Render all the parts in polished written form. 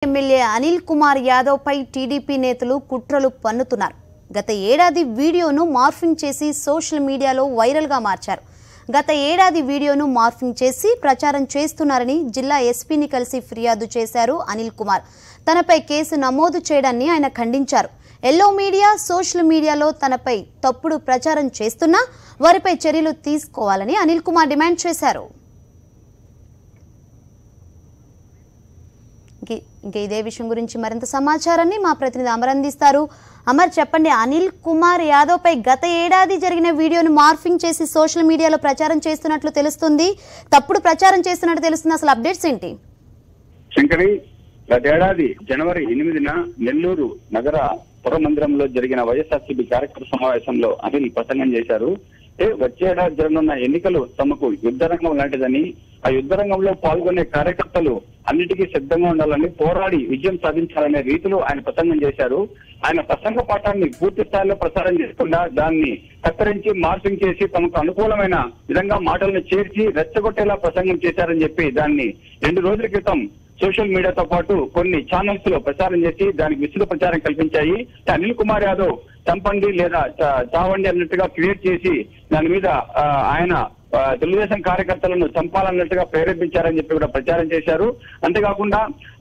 MLA Anil Kumar Yadav పై TDP నేతలు కుట్రలు పన్నుతున్నారు. గత ఏడాది వీడియోను మార్ఫింగ్ చేసి సోషల్ మీడియాలో వైరల్ గా మార్చారు. గత ఏడాది వీడియోను మార్ఫింగ్ చేసి ప్రచారం చేస్తున్నారని జిల్లా ఎస్పీని కలిసి ఫిర్యాదు చేశారు అనిల్ కుమార్. తనపై కేసు నమోదు చేయడాన్ని ఆయన ఖండించారు. ఎల్లో మీడియా సోషల్ మీడియాలో తనపై తప్పుడు ప్రచారం చేస్తున్నా వారిపై చర్యలు తీసుకోవాలని అనిల్ కుమార్ డిమాండ్ చేశారు. ఇంకా ఇదే విషయం గురించి మరింత సమాచారాన్ని మా ప్రతినిధి అమర్ అందిస్తారు. అమర్, చెప్పండి, అనిల్ కుమార్ యాదవ్ పై గత ఏడాది జరిగిన వీడియోను మార్ఫింగ్ చేసి సోషల్ మీడియాలో ప్రచారం చేస్తున్నట్లు తెలుస్తుంది. తప్పుడు ప్రచారం చేస్తున్నట్టు తెలుస్తుంది. అసలు అప్డేట్స్ ఏంటి? శంకరి, గతేడాది జనవరి 8న నెల్లూరు నగర పురమందిరంలో జరిగిన వైఎస్ఆర్సీపీ కార్యకర్త సమావేశంలో అనిల్ ప్రసంగం చేశారు. వచ్చే ఏడాది జరగనున్న ఎన్నికలు తమకు యుద్ధరంగం లాంటిదని, ఆ యుద్ధరంగంలో పాల్గొనే కార్యకర్తలు అన్నిటికీ సిద్ధంగా ఉండాలని, పోరాడి విజయం సాధించాలనే రీతిలో ఆయన ప్రసంగం చేశారు. ఆయన ప్రసంగ పాఠాన్ని పూర్తి స్థాయిలో ప్రసారం చేయకుండా దాన్ని కత్తిరించి మార్పింగ్ చేసి తమకు అనుకూలమైన విధంగా మాటలను చేర్చి రెచ్చగొట్టేలా ప్రసంగం చేశారని చెప్పి దాన్ని 2 రోజుల క్రితం సోషల్ మీడియాతో పాటు కొన్ని ఛానల్స్ లో ప్రచారం చేసి దానికి విస్తృత ప్రచారం కల్పించాయి. అనిల్ కుమార్ యాదవ్ చంపండి లేదా చావండి అన్నట్టుగా క్రియేట్ చేసి దాని మీద ఆయన తెలుగుదేశం కార్యకర్తలను చంపాలన్నట్టుగా ప్రేరేపించారని చెప్పి కూడా ప్రచారం చేశారు. అంతేకాకుండా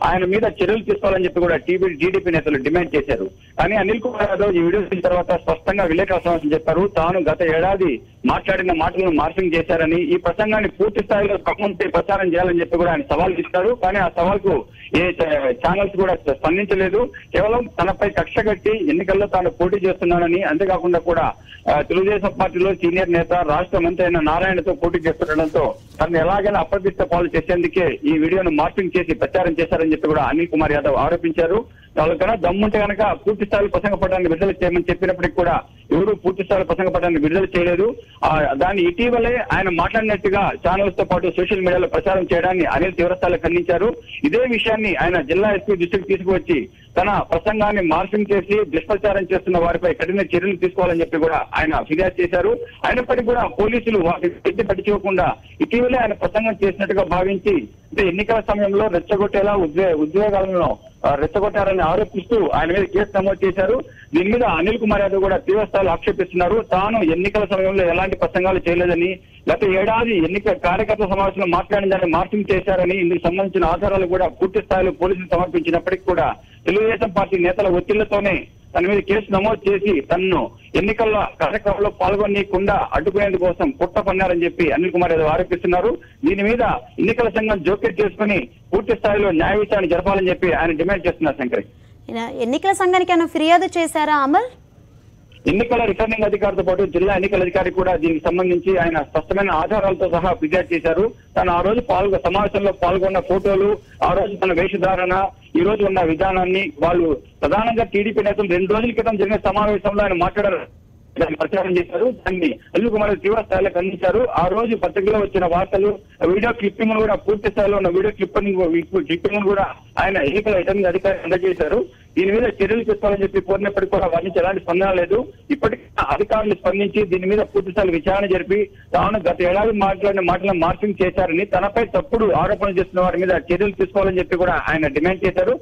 ఆయన మీద చర్యలు తీసుకోవాలని చెప్పి కూడా టీడీపీ నేతలు డిమాండ్ చేశారు. కానీ అనిల్ కుమార్ యాదవ్ ఈ వీడియో తీసిన తర్వాత స్పష్టంగా విలేకరుల సమావేశం చెప్పారు. తాను గత ఏడాది మాట్లాడిన మాటలను మార్పింగ్ చేశారని, ఈ ప్రసంగాన్ని పూర్తి స్థాయిలో ఖమ్మంపై ప్రచారం చేయాలని చెప్పి కూడా ఆయన సవాల్ ఇస్తారు. కానీ ఆ సవాల్కు ఏ ఛానల్స్ కూడా స్పందించలేదు. కేవలం తనపై కక్ష కట్టి ఎన్నికల్లో తాను పోటీ చేస్తున్నానని, అంతేకాకుండా కూడా తెలుగుదేశం పార్టీలో సీనియర్ నేత రాష్ట్ర మంత్రి అయిన నారాయణతో పోటీ చేస్తుండటంతో తనను ఎలాగైనా అప్రదిష్ట పాలు చేసేందుకే ఈ వీడియోను మార్పింగ్ చేసి ప్రచారం చేశారని చెప్పి కూడా అనిల్ కుమార్ యాదవ్ ఆరోపించారు. వాళ్ళకన్నా దమ్ముంటే కనుక పూర్తి స్థాయిలో ప్రసంగ పటాన్ని విడుదల చేయమని చెప్పినప్పటికీ కూడా ఎవరు పూర్తి స్థాయిలో ప్రసంగ పటాన్ని విడుదల చేయలేదు. దాన్ని ఇటీవలే ఆయన మాట్లాడినట్టుగా ఛానల్స్ తో పాటు సోషల్ మీడియాలో ప్రచారం చేయడాన్ని అనిల్ తీవ్రస్థాయిలో ఖండించారు. ఇదే విషయాన్ని ఆయన జిల్లా ఎస్పీ దృష్టికి తీసుకువచ్చి తన ప్రసంగాన్ని మార్పింగ్ చేసి దుష్ప్రచారం చేస్తున్న వారిపై కఠిన చర్యలు తీసుకోవాలని చెప్పి కూడా ఆయన ఫిర్యాదు చేశారు. అయినప్పటికీ కూడా పోలీసులు వాటిని పట్టించుకోకుండా ఇటీవలే ఆయన ప్రసంగం చేసినట్టుగా భావించి ఎన్నికల సమయంలో రెచ్చగొట్టేలా ఉద్యోగాలను రెచ్చగొట్టారని ఆరోపిస్తూ ఆయన మీద కేసు నమోదు చేశారు. దీని మీద అనిల్ కుమార్ యాదవ్ కూడా తీవ్రస్థాయిలో ఆక్షేపిస్తున్నారు. తాను ఎన్నికల సమయంలో ఎలాంటి ప్రసంగాలు చేయలేదని, గత ఏడాది ఎన్నికల కార్యకర్తల సమావేశంలో మాట్లాడిన దాన్ని మార్పింగ్ చేశారని, ఇందుకు సంబంధించిన ఆధారాలు కూడా పూర్తి స్థాయిలో పోలీసులు సమర్పించినప్పటికీ కూడా తెలుగుదేశం పార్టీ నేతల ఒత్తిళ్లతోనే తన మీద కేసు నమోదు చేసి తనను ఎన్నికల కార్యక్రమంలో పాల్గొనకుండా అడ్డుకునేందుకు కోసం కుట్ర పన్నారని చెప్పి అనిల్ కుమార్ యాదవ్ ఆరోపిస్తున్నారు. దీని మీద ఎన్నికల సంఘం జోక్యం చేసుకుని పూర్తి స్థాయిలో న్యాయ విచారణ జరపాలని చెప్పి ఆయన డిమాండ్ చేస్తున్నారు. శంకరి, ఎన్నికల సంఘానికి ఆయన ఫిర్యాదు చేశారా అమర్? ఎన్నికల రిటర్నింగ్ అధికారితో పాటు జిల్లా ఎన్నికల అధికారి కూడా దీనికి సంబంధించి ఆయన స్పష్టమైన ఆధారాలతో సహా ఫిర్యాదు చేశారు. తను ఆ రోజు సమావేశంలో పాల్గొన్న ఫోటోలు, ఆ రోజు తన వేషధారణ, ఈ రోజు ఉన్న విధానాన్ని వాళ్ళు ప్రధానంగా టీడీపీ నేతలు 2 రోజుల క్రితం జరిగిన సమావేశంలో ఆయన మాట్లాడారు, దాన్ని ప్రచారం చేశారు. దాన్ని అనిల్ కుమార్ తీవ్ర స్థాయిలో ఖండించారు. ఆ రోజు పత్రికలో వచ్చిన వార్తలు, వీడియో క్లిప్పింగ్ కూడా పూర్తి స్థాయిలో ఉన్న వీడియో క్లిప్పింగ్ కూడా ఆయన ఎన్నికల రిటర్నింగ్ అధికారి అందజేశారు. దీని మీద చర్యలు తీసుకోవాలని చెప్పి కోరినప్పటికీ కూడా వారి నుంచి ఎలాంటి స్పందన లేదు. ఇప్పటికీ అధికారులు స్పందించి దీని మీద పూర్తి స్థాయి విచారణ జరిపి తాను గత ఏడాది మాట్లాడిన మాటలను మార్పింగ్ చేశారని, తనపై తప్పుడు ఆరోపణలు చేస్తున్న వారి మీద చర్యలు తీసుకోవాలని చెప్పి కూడా ఆయన డిమాండ్ చేశారు.